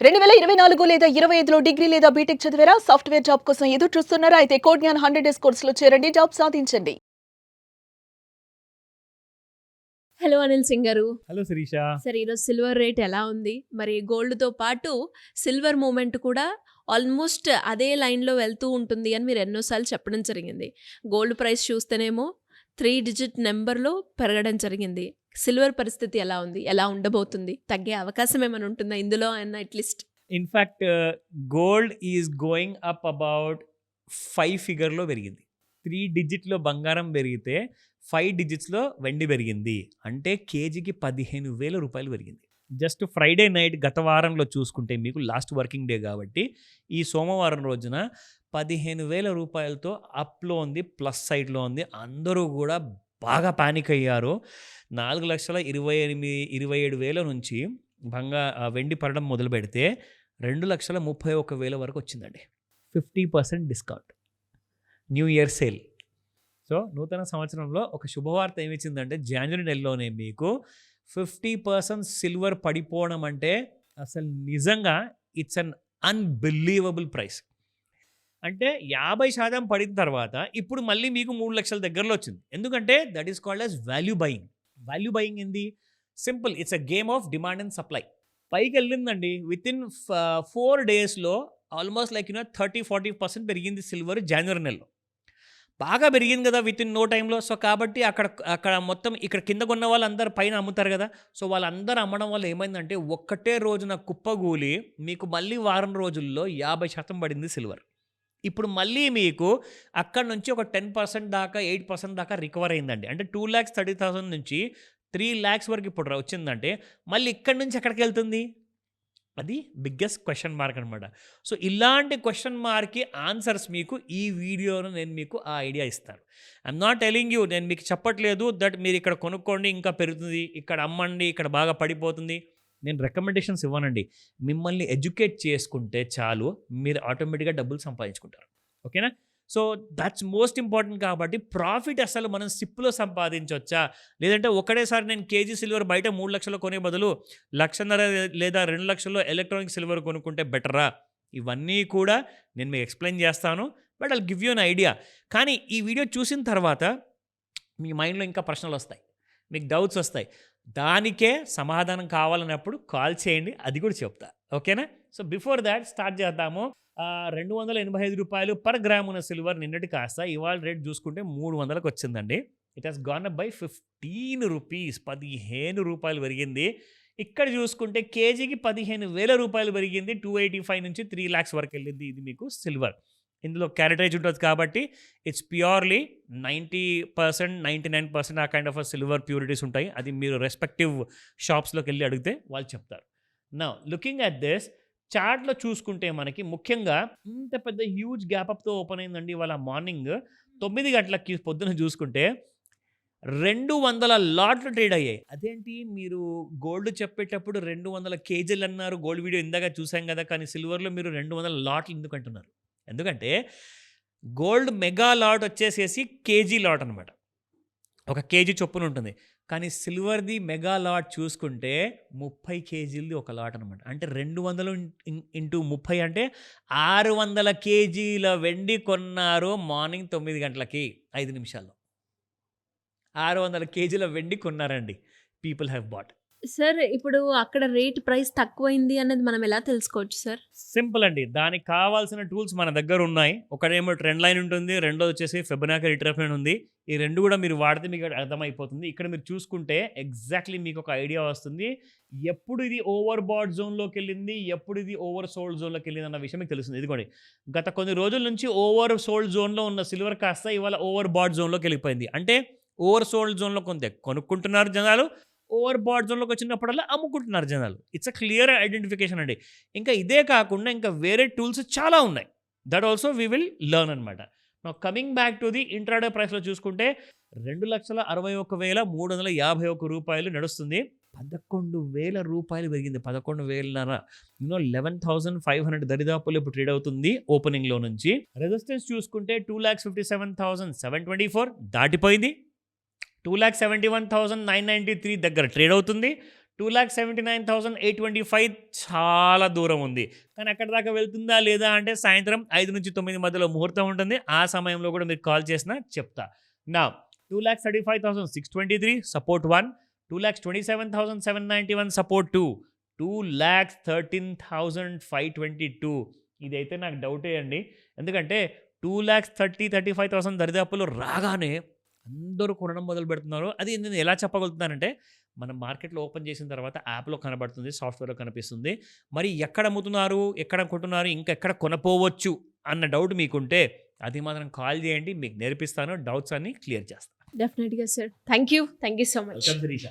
2024 లేదా 25లో డిగ్రీ లేదా బీటెక్ చదివారా? సాఫ్ట్‌వేర్ జాబ్ కోసం ఎదురు చూస్తున్నారా? అయితే కోడ్‌జ్ఞాన్ 100 డేస్ కోర్సులో చేరండి. జాబ్ సాధించండి. హలో అనిల్ సింగ్ గారు. హలో శిరీష. సరే ఈరోజు సిల్వర్ రేట్ ఎలా ఉంది? మరి గోల్డ్‌తో పాటు సిల్వర్ మూవ్‌మెంట్ కూడా ఆల్మోస్ట్ అదే లైన్‌లో వెళ్తూ ఉంటుంది అని మీరు ఎన్నో సార్లు చెప్పడం జరిగింది. గోల్డ్ ప్రైస్ చూస్తేనేమో 3 డిజిట్ నంబర్‌లో పెరగడం జరిగింది. సిల్వర్ పరిస్థితి ఎలా ఉంది? ఎలా ఉండబోతుంది? తగ్గే అవకాశం ఏమైనా ఉంటుందా ఇందులో అన్న at least? In fact gold is going up about 5 ఫిగర్‌లో పెరిగింది. 3 డిజిట్‌లో బంగారం పెరిగితే 5 డిజిట్స్‌లో వెండి పెరిగింది. అంటే కేజీకి 15,000 రూపాయలు పెరిగింది. జస్ట్ ఫ్రైడే నైట్ గత వారంలో చూసుకుంటే మీకు లాస్ట్ వర్కింగ్ డే కాబట్టి ఈ సోమవారం రోజున 15,000 రూపాయలతో అప్‌లో ఉంది, ప్లస్ సైడ్‌లో ఉంది. అందరూ కూడా బాగా పానిక్ అయ్యారు. 4,28,27,000 నుంచి వెండి పడడం మొదలుపెడితే 2,31,000 వరకు వచ్చిందండి. 50% discount. New year sale. So నూతన సంవత్సరంలో ఒక శుభవార్త ఏమిచ్చిందంటే జనవరి నెలలోనే మీకు 50% సిల్వర్ పడిపోవడం అంటే అసలు నిజంగా ఇట్స్ అన్ అన్బిలీవబుల్ ప్రైస్. అంటే 50% పడిన తర్వాత ఇప్పుడు మళ్ళీ మీకు 3 లక్షల దగ్గరలో వచ్చింది. ఎందుకంటే that is called as value buying. Value buying ఏంది? Simple, it's a game of demand and supply. పైకి వెళ్ళిందండి. వితిన్ 4 డేస్లో ఆల్మోస్ట్ 30-40% పెరిగింది సిల్వర్ జనవరి నెలలో. బాగా పెరిగింది కదా విత్ ఇన్ నో టైంలో. సో కాబట్టి అక్కడ మొత్తం ఇక్కడ కింద కొన్న వాళ్ళందరూ పైన అమ్ముతారు కదా. సో వాళ్ళందరూ అమ్మడం వల్ల ఏమైందంటే ఒక్కటే రోజున కుప్పగూలి మీకు మళ్ళీ వారం రోజుల్లో 50% పడింది సిల్వర్. ఇప్పుడు మళ్ళీ మీకు అక్కడ నుంచి ఒక 10% దాకా 8% దాకా రికవర్ అయిందండి. అంటే 2,30,000 నుంచి 3 lakhs వరకు ఇప్పుడు వచ్చిందంటే మళ్ళీ ఇక్కడి నుంచి ఎక్కడికి వెళ్తుంది? అది బిగ్గెస్ట్ క్వశ్చన్ మార్క్ అనమాట. సో ఇలాంటి క్వశ్చన్ మార్క్కి ఆన్సర్స్ మీకు ఈ వీడియోలో నేను మీకు ఆ ఐడియా ఇస్తాను. ఐఎమ్ నాట్ టెలింగ్ యూ, నేను మీకు చెప్పట్లేదు దట్ మీరు ఇక్కడ కొనుక్కోండి ఇంకా పెరుగుతుంది, ఇక్కడ అమ్మండి ఇక్కడ బాగా పడిపోతుంది. నేను రికమెండేషన్స్ ఇవ్వనండి. మిమ్మల్ని ఎడ్యుకేట్ చేసుకుంటే చాలు, మీరు ఆటోమేటిక్గా డబ్బులు సంపాదించుకుంటారు. ఓకేనా? So that's most important. కాబట్టి ప్రాఫిట్ అసలు మనం సిప్లో సంపాదించవచ్చా, లేదంటే ఒకటేసారి నేను కేజీ సిల్వర్ బయట 3 లక్షలు కొనే బదులు 1,50,000 లేదా 2 లక్షల్లో ఎలక్ట్రానిక్ సిల్వర్ కొనుక్కుంటే బెటరా? ఇవన్నీ కూడా నేను మీకు ఎక్స్ప్లెయిన్ చేస్తాను. But I'll give you an idea. కానీ ఈ వీడియో చూసిన తర్వాత మీ మైండ్లో ఇంకా ప్రశ్నలు వస్తాయి, మీకు డౌట్స్ వస్తాయి. దానికే సమాధానం కావాలన్నప్పుడు కాల్ చేయండి, అది కూడా చెప్తా. ఓకేనా? సో బిఫోర్ దాట్ స్టార్ట్ చేద్దాము. 285 రూపాయలు పర్ గ్రామ్ ఉన్న సిల్వర్ నిన్నటి కాస్త ఇవాళ రేట్ చూసుకుంటే 300కి వచ్చిందండి. It has gone up by 15 rupees. 15 రూపాయలు పెరిగింది. ఇక్కడ చూసుకుంటే కేజీకి 15,000 రూపాయలు పెరిగింది. 285 నుంచి 3 lakhs వరకు వెళ్ళింది. ఇది మీకు సిల్వర్. ఇందులో క్యారెటేజ్ ఉంటుంది కాబట్టి ఇట్స్ ప్యూర్లీ 90%, 99% ఆ కైండ్ ఆఫ్ సిల్వర్ ప్యూరిటీస్ ఉంటాయి. అది మీరు రెస్పెక్టివ్ షాప్స్లోకి వెళ్ళి అడిగితే వాళ్ళు చెప్తారు. నౌ లుకింగ్ అట్ దిస్ చార్ట్లో చూసుకుంటే మనకి ముఖ్యంగా ఇంత పెద్ద హ్యూజ్ గ్యాప్ అప్తో ఓపెన్ అయిందండి ఇవాళ మార్నింగ్ 9 గంటలకి. పొద్దున చూసుకుంటే 200 లాట్లు ట్రేడ్ అయ్యాయి. అదేంటి మీరు గోల్డ్ చెప్పేటప్పుడు 200 కేజీలు అన్నారు, గోల్డ్ వీడియో ఇందాక చూసాం కదా, కానీ సిల్వర్లో మీరు 200 లాట్లు ఎందుకు అంటున్నారు? ఎందుకంటే గోల్డ్ మెగా లాట్ వచ్చేసేసి కేజీ లాట్ అనమాట, ఒక కేజీ చొప్పున ఉంటుంది. కానీ సిల్వర్ది మెగా లాట్ చూసుకుంటే 30 కేజీలది ఒక లాట్ అనమాట. అంటే 200 ఇంటూ 30 అంటే 600 కేజీల వెండి కొన్నారు మార్నింగ్ 9 గంటలకి 5 నిమిషాల్లో. 600 కేజీల వెండి కొన్నారండి. People have bought. సార్ ఇప్పుడు అక్కడ రేట్ ప్రైస్ తక్కువైంది అనేది మనం ఎలా తెలుసుకోవచ్చు సార్? సింపుల్ అండి. దానికి కావాల్సిన టూల్స్ మన దగ్గర ఉన్నాయి. ఒకటేమో ట్రెండ్ లైన్ ఉంటుంది, రెండోది వచ్చేసి ఫిబొనాకీ రిట్రేస్మెంట్ ఉంది. ఈ రెండు కూడా మీరు వాడితే మీకు అర్థమైపోతుంది. ఇక్కడ మీరు చూసుకుంటే ఎగ్జాక్ట్లీ మీకు ఒక ఐడియా వస్తుంది. ఎప్పుడు ఇది ఓవర్ బాట్ జోన్లోకి వెళ్ళింది, ఎప్పుడు ఇది ఓవర్ సోల్డ్ జోన్లోకి వెళ్ళింది అన్న విషయం మీకు తెలుస్తుంది. ఇదిగోండి, గత కొన్ని రోజుల నుంచి ఓవర్ సోల్డ్ జోన్లో ఉన్న సిల్వర్ కాస్త ఇవాళ ఓవర్ బాట్ జోన్లోకి వెళ్ళిపోయింది. అంటే ఓవర్ సోల్డ్ జోన్లో కొంత కొనుక్కుంటున్నారు జనాలు, ఓవర్ బాట్ జోన్లోకి వచ్చినప్పుడల్లా అమ్ముకుంటున్నారు జనాలు. ఇట్స్ అ క్లియర్ ఐడెంటిఫికేషన్ అండి. ఇంకా ఇదే కాకుండా ఇంకా వేరే టూల్స్ చాలా ఉన్నాయి. That also we will learn అనమాట. నా coming back to the intraday ప్రైస్లో చూసుకుంటే 2,61,351 రూపాయలు నడుస్తుంది. 11,000 రూపాయలు పెరిగింది. 11,500 11,500 దరిదాపులు ఇప్పుడు ట్రేడ్ అవుతుంది ఓపెనింగ్లో నుంచి. రెసిస్టెన్స్ చూసుకుంటే 2,57,724 దాటిపోయింది. 2,71,993 దగ్గర ట్రేడ్ అవుతుంది. 2,79,825 చాలా దూరం ఉంది. కానీ అక్కడి దాకా వెళ్తుందా లేదా అంటే సాయంత్రం 5 నుంచి 9 మధ్యలో ముహూర్తం ఉంటుంది. ఆ సమయంలో కూడా మీరు కాల్ చేసినా చెప్తా. నా 2,35,623 సపోర్ట్ 1, 2,27,791 సపోర్ట్ 2, 2,13,522. ఇదైతే నాకు డౌటే అండి. ఎందుకంటే 2,35,000 దరిదాపులు రాగానే అందరూ కొనడం మొదలు పెడుతున్నారు. అది నేను ఎలా చెప్పగలుగుతున్నానంటే మనం మార్కెట్లో ఓపెన్ చేసిన తర్వాత యాప్లో కనబడుతుంది, సాఫ్ట్వేర్లో కనిపిస్తుంది. మరి ఎక్కడ అమ్ముతున్నారు, ఎక్కడ కొంటున్నారు, ఇంకా ఎక్కడ కొనపోవచ్చు అన్న డౌట్ మీకుంటే అది మాత్రం కాల్ చేయండి, మీకు నేర్పిస్తాను, డౌట్స్ అన్ని క్లియర్ చేస్తాను. డెఫినెట్గా sir. Thank you so much. Welcome Sirisha.